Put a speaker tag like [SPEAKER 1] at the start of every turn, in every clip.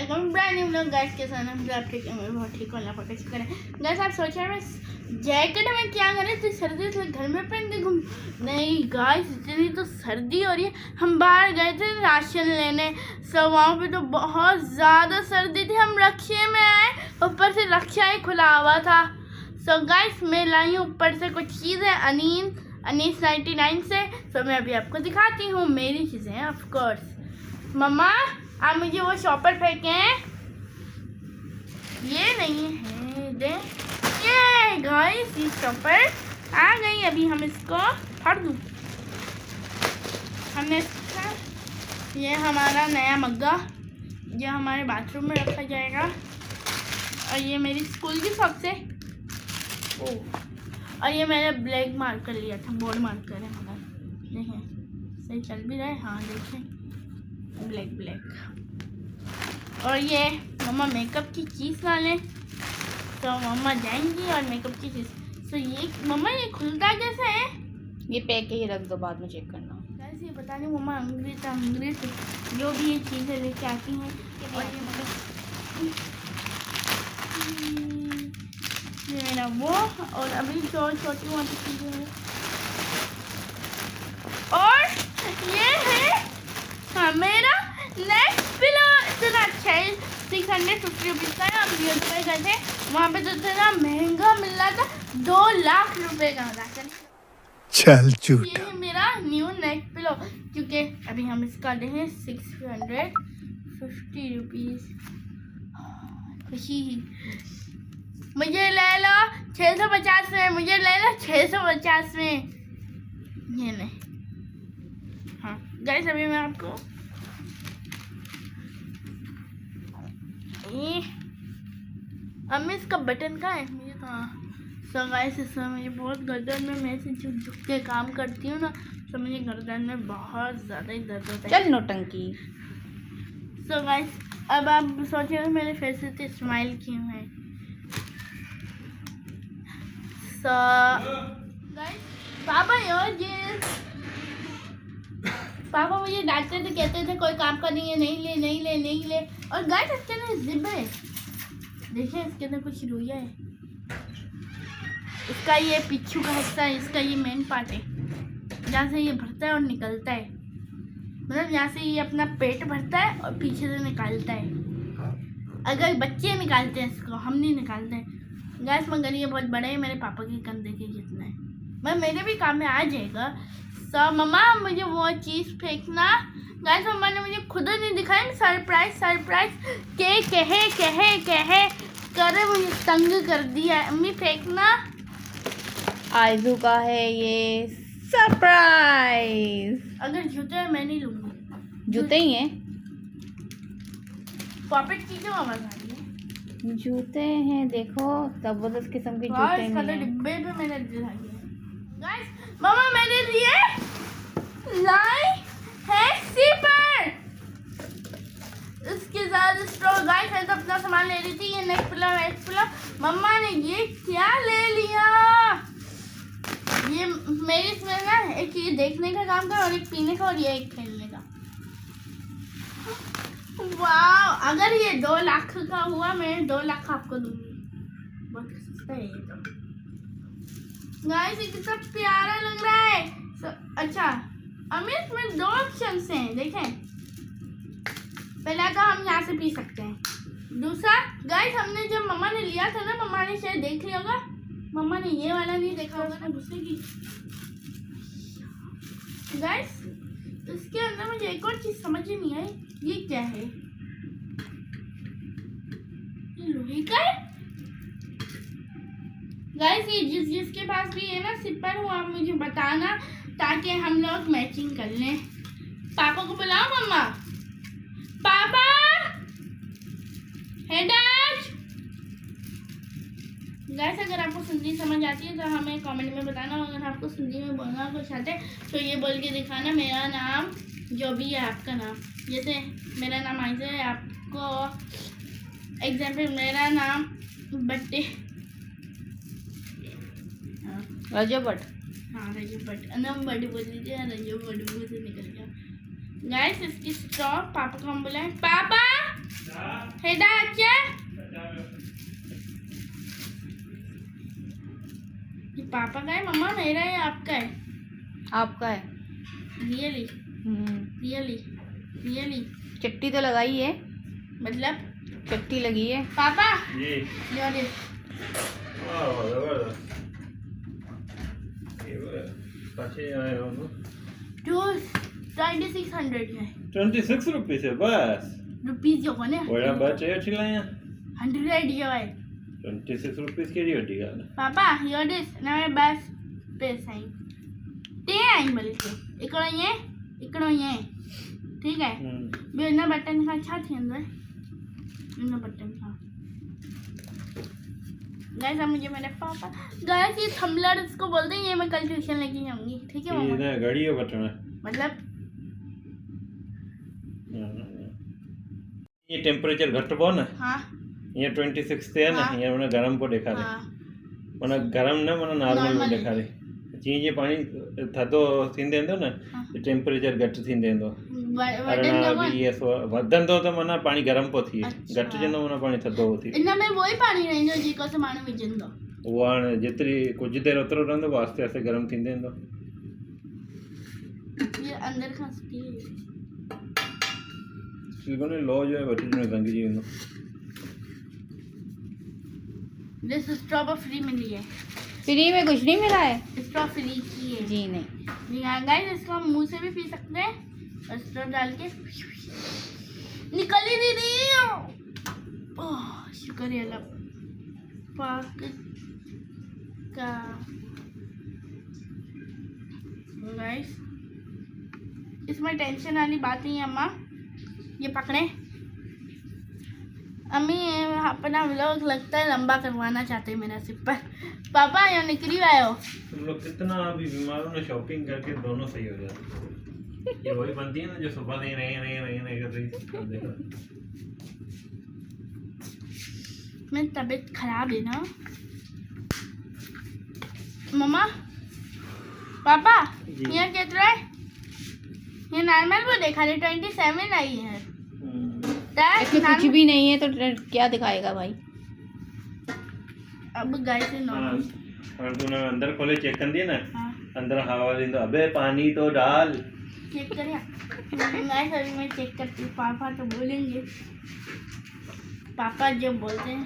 [SPEAKER 1] Welcome brand new vlog guys. के साथ हम आप ठीक है, मैं बहुत ठीक हूं, अल्लाह पाक का शुक्र है। गाइस आप सोच रहे हैं जैकेट में क्या करें, तो सर्दी से घर में पहन के घूम, नहीं गाइस इतनी तो सर्दी हो रही है। हम बाहर गए थे राशन लेने, सब वहाँ पे तो बहुत ज़्यादा सर्दी थी। हम रक्शे में आए, ऊपर से रक्षा ही खुला हुआ था। सो गाइस मैं लाई हूँ ऊपर से कुछ चीज़ें अनीस 99 से। तो मैं अभी आपको दिखाती हूँ मेरी चीज़ें। ऑफ कोर्स मम्मा आप मुझे वो शॉपर फेंके हैं, ये नहीं है दे। ये गाइस ये शॉपर आ गई, अभी हम इसको फाड़ दूँ। हमने इसका ये हमारा नया मग्गा, ये हमारे बाथरूम में रखा जाएगा। और ये मेरी स्कूल की शॉप से और ये मैंने ब्लैक मार्कर लिया था, बोर्ड मार्कर है हमारा। देखें सही चल भी रहा है, हाँ देखें ब्लैक। और ये मम्मा मेकअप की चीज़ डालें, तो मम्मा जाएंगी और मेकअप की चीज़। तो ये मम्मा ये खुलता कैसे है?
[SPEAKER 2] ये पैक के ही रख दो, बाद में चेक करना।
[SPEAKER 1] कैसे ये बता दें मम्मा, अंग्रेज जो भी ये चीज़ें लेके आती हैं। और ये ये मेरा वो, और अभी जो छोटी मोटी चीज़ें हैं। और ये है हाँ मेरा नेक पिलो। इतना अच्छा है, 650 रुपीज़ का है। हम रियल पे गए थे, वहाँ पे तो इतना महंगा मिल रहा था, 2 लाख रुपए का राशन।
[SPEAKER 2] चल झूठ।
[SPEAKER 1] ये है मेरा न्यू नेक पिलो, क्योंकि अभी हम इसका दे हैं 650 रुपीज़। खुशी मुझे ले लो 650 में, मुझे ले लो 650 में। ये नहीं हाँ गाइस, अभी मैं आपको अम्मी इसका बटन का है मुझे तो। हाँ सो गाइस इस समय मुझे बहुत गर्दन में, मैं से झुक झुक के काम करती हूँ ना, तो मुझे गर्दन में बहुत ज़्यादा ही दर्द होता है।
[SPEAKER 2] चल नौटंकी।
[SPEAKER 1] सो गाइस अब आप सोच रहे हो मेरे फेस से स्माइल क्यों है। सो गाइस पापा पापा मुझे डांटते थे, कहते थे कोई काम का नहीं है, नहीं ले। और गाइस इसके अंदर जिप है, देखिए इसके अंदर कुछ रुइया है। इसका ये पीछू का हिस्सा है, इसका ये मेन पार्ट है, जहाँ से ये भरता है और निकलता है। मतलब यहाँ से ये अपना पेट भरता है और पीछे से निकालता है। अगर बच्चे निकालते हैं इसको, हम नहीं निकालते हैं गाइस। मगर ये बहुत बड़े है, मेरे पापा के कंधे के जितना है, मैं मेरे भी काम में आ जाएगा। सो मम्मा मुझे वो चीज़ फेंकना। गाइस मम्मा ने मुझे खुद नहीं दिखाया, सरप्राइज कहे करे मुझे तंग कर दिया। अम्मी फेंकना।
[SPEAKER 2] आयजू का है ये सरप्राइज।
[SPEAKER 1] अगर जूते हैं मैं नहीं लूँगी,
[SPEAKER 2] जूते ही हैं,
[SPEAKER 1] पॉकेट चीज़ें आवाज़ आ रही है।
[SPEAKER 2] जूते हैं देखो, जबरदस्त किस्म के जूते
[SPEAKER 1] इसका
[SPEAKER 2] हैं।
[SPEAKER 1] डिब्बे पे मैंने दिखाई है। गाइस मम्मा मैंने लिए लाई है सीपर, इसके साथ स्ट्रॉ। गाइस मैं तो अपना सामान ले रही थी, ये नेक पिलो। मम्मा ने ये क्या ले लिया? ये मेरी इसमें ना एक ये देखने का काम था, और एक पीने का, और ये एक खेलने का। वाह अगर ये 2 लाख का हुआ, मैं 2 लाख आपको दूंगी। बहुत सस्ता है ये तो। गाइस ये कितना प्यारा लग रहा है। अच्छा अम्मी इसमें 2 ऑप्शंस हैं, देखें। पहला तो हम यहाँ से पी सकते हैं, दूसरा गाइस हमने जब मम्मा ने लिया था ना, मम्मा ने शायद देख लिया होगा, मम्मा ने ये वाला नहीं देखा होगा ना, दूसरे की। गाइस इसके अंदर मुझे एक और चीज समझ ही नहीं आई, ये क्या है? ये लोहे का है। गाइस ये जिसके पास भी है ना सिपर, वो आप मुझे बताना, ताकि हम लोग मैचिंग कर लें। पापा को बुलाओ, मम्मा पापा है डैड। गाइस अगर आपको हिंदी समझ आती है तो हमें कमेंट में बताना। अगर आपको हिंदी में बोलना कुछ आता है तो ये बोल के दिखाना, मेरा नाम जो भी है आपका नाम। जैसे मेरा नाम आयशा है, आपको एग्जाम्पल मेरा नाम बट्टे
[SPEAKER 2] रजब भट्ट।
[SPEAKER 1] हाँ रजब भट्ट, नाम बड़ी बोल दीजिए, रजब भट्ट से निकल गया। गाइस इसकी स्टॉप पापा को हम बुलाएं, पापा हेडा अच्छा ये पापा का है मम्मा मेरा है आपका है
[SPEAKER 2] आपका है।
[SPEAKER 1] रियली रियली रियली
[SPEAKER 2] चट्टी तो लगाई है,
[SPEAKER 1] मतलब
[SPEAKER 2] चट्टी लगी है।
[SPEAKER 1] पापा
[SPEAKER 3] जी
[SPEAKER 1] योर इज
[SPEAKER 3] वाह जबरदस्त ये पाछे आयो नो
[SPEAKER 1] 2600 है
[SPEAKER 3] 26 रुपीस है बस
[SPEAKER 1] रुपीस जो कोने
[SPEAKER 3] ओड़ा बचे छिलाया
[SPEAKER 1] 100 जो है
[SPEAKER 3] 26 रुपीस केडी वड्डी गाल
[SPEAKER 1] पापा योर इज ना बस पैसा ही ते आई बल्कि इकड़ो ये ठीक है बिना बटन का अच्छा थी अंदर बिना बटन का गाइस अब मुझे मेरे पापा गाइस ये थम्बलर इसको बोलते हैं, ये मैं कल ट्यूशन लेके जाऊंगी ठीक है
[SPEAKER 3] ये
[SPEAKER 1] मम्मा
[SPEAKER 3] ना घड़ी है बटन
[SPEAKER 1] मतलब
[SPEAKER 3] ये टेम्परेचर घट पो ना
[SPEAKER 1] हाँ
[SPEAKER 3] ये 26 थे ना
[SPEAKER 1] हाँ।
[SPEAKER 3] ये मने गरम को देखा दे
[SPEAKER 1] हाँ
[SPEAKER 3] मने गरम ना मने नॉर्मल
[SPEAKER 1] Normal.
[SPEAKER 3] में देखा दे जी ये पानी थदो थींदे हूंदो न
[SPEAKER 1] हाँ।
[SPEAKER 3] टेम्परेचर घट थींदे हूंदो
[SPEAKER 1] वडन जो
[SPEAKER 3] अरिड़हं 20 सो वधन तो पानी पाणी गरम पो थिए
[SPEAKER 1] अच्छा।
[SPEAKER 3] घट जंदो मने पाणी थदो थी
[SPEAKER 1] इन में वही पानी रहंदो जेको से माण्हू विझंदो
[SPEAKER 3] वो हाणे जेतिरी कुझु देरि ओतिरो रहंदो पोइ आस्ते आस्ते गरम थींदे वेंदो
[SPEAKER 1] ये अंदर खां स्टील
[SPEAKER 3] सिलिकॉन लो जो है वठी में गंगिजी वेंदो
[SPEAKER 1] दिस स्ट्रॉ फ्री मिली है
[SPEAKER 2] फ्री में कुछ नहीं मिला है
[SPEAKER 1] स्ट्रॉ फ्री की है
[SPEAKER 2] जी नहीं।
[SPEAKER 1] गाइस इसको हम मुंह से भी पी सकते हैं और स्ट्रॉ डाल के निकल ही नहीं रही है। ओह शुक्र है अल्लाह पाक का। गाइस इसमें टेंशन वाली बात नहीं है अम्मा, ये पकड़े अम्मी अपना व्लॉग लगता है लंबा करवाना चाहते हैं मेरा सिर पर। पापा यहाँ निकली आए हो
[SPEAKER 3] तुम लोग कितना अभी बीमारों ने शॉपिंग करके दोनों सही हो जाते ये वही बनती है ना जो सुबह नहीं रही कर रही देखो
[SPEAKER 1] मेरी तबीयत खराब है ना मम्मा पापा
[SPEAKER 3] जी।
[SPEAKER 1] यहाँ कितना है ये नॉर्मल वो देखा रहे 27 आई है
[SPEAKER 2] इसमें कुछ भी नहीं है तो क्या दिखाएगा भाई।
[SPEAKER 1] अब गाइस से नॉर्मल
[SPEAKER 3] और तूने अंदर खोले चेक कर दिया ना
[SPEAKER 1] हाँ
[SPEAKER 3] अंदर हवा दी तो अबे पानी तो डाल
[SPEAKER 1] चेक करें गाइस अभी मैं चेक करती हूँ। पापा तो बोलेंगे, पापा जब बोलते हैं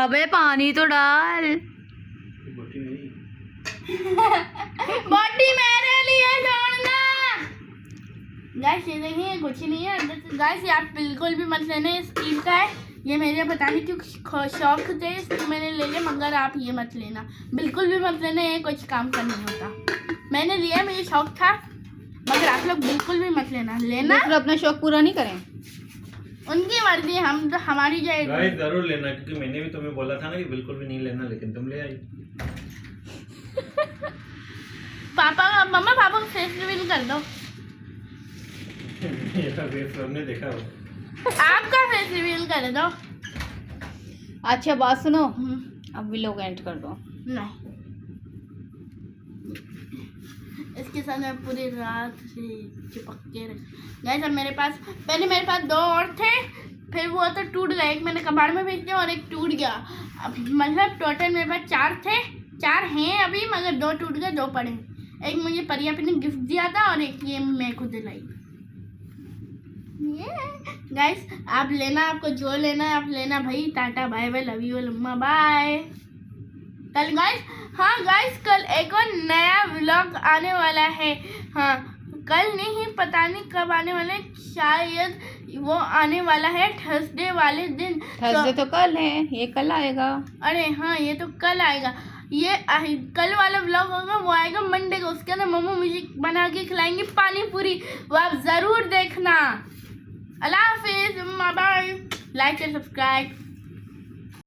[SPEAKER 2] अबे पानी तो डाल।
[SPEAKER 3] बोटी नहीं
[SPEAKER 1] बॉडी मेरे लिए छोड़ना। गाइस ये देखिए कुछ नहीं है अंदर से। गाइस ये आप बिल्कुल भी मत लेना, स्टील का है ये। मेरे बताने क्यों शौक थे इसलिए मैंने ले लिया, मगर आप ये मत लेना, बिल्कुल भी मत लेना, ये कुछ काम का नहीं होता। मैंने लिया, मुझे शौक था, मगर आप लोग बिल्कुल भी मत लेना।
[SPEAKER 2] मतलब अपना शौक पूरा नहीं करें,
[SPEAKER 1] उनकी मर्जी, हम तो हमारी जाएगी।
[SPEAKER 3] गाइस जरूर लेना क्योंकि मैंने भी तुम्हें बोला था ना कि बिल्कुल भी नहीं लेना, लेकिन तुम ले आई।
[SPEAKER 1] पापा मम्मा पापा को फेस रिवील कर दो।
[SPEAKER 3] मेरा फेस सबने देखा हो।
[SPEAKER 1] आपका फेस रिवील कर दो।
[SPEAKER 2] अच्छा बात सुनो, अब भी लोग एंड कर दो।
[SPEAKER 1] नहीं इसके साथ मैं पूरी रात से चिपक के रख। गाइस अब मेरे पास पहले मेरे पास 2 और थे, फिर वो तो टूट गया, एक मैंने कबाड़ में भेज दिया और एक टूट गया। अब मतलब टोटल मेरे पास 4 थे, 4 हैं अभी, मगर 2 टूट गए, 2 पड़े। एक मुझे परिया ने गिफ्ट दिया था और एक ये मैं खुद दिलाई। गाइस आप लेना, आपको जो लेना है आप लेना भाई। Tata bye bye, love you लम्मा बाय। कल गाइस, हाँ गाइस कल एक और नया व्लॉग आने वाला है। हाँ कल नहीं, पता नहीं कब आने वाला है, शायद वो आने वाला है थर्सडे वाले दिन।
[SPEAKER 2] थर्सडे तो कल है, ये कल आएगा।
[SPEAKER 1] अरे हाँ ये तो कल आएगा। ये कल वाला व्लॉग होगा, वो आएगा मंडे को। उसके अंदर मम्मा मुझे बना के खिलाएंगी पानी पूरी, वो आप ज़रूर देखना। अल्लाह हाफिज़, बाय। Like and subscribe.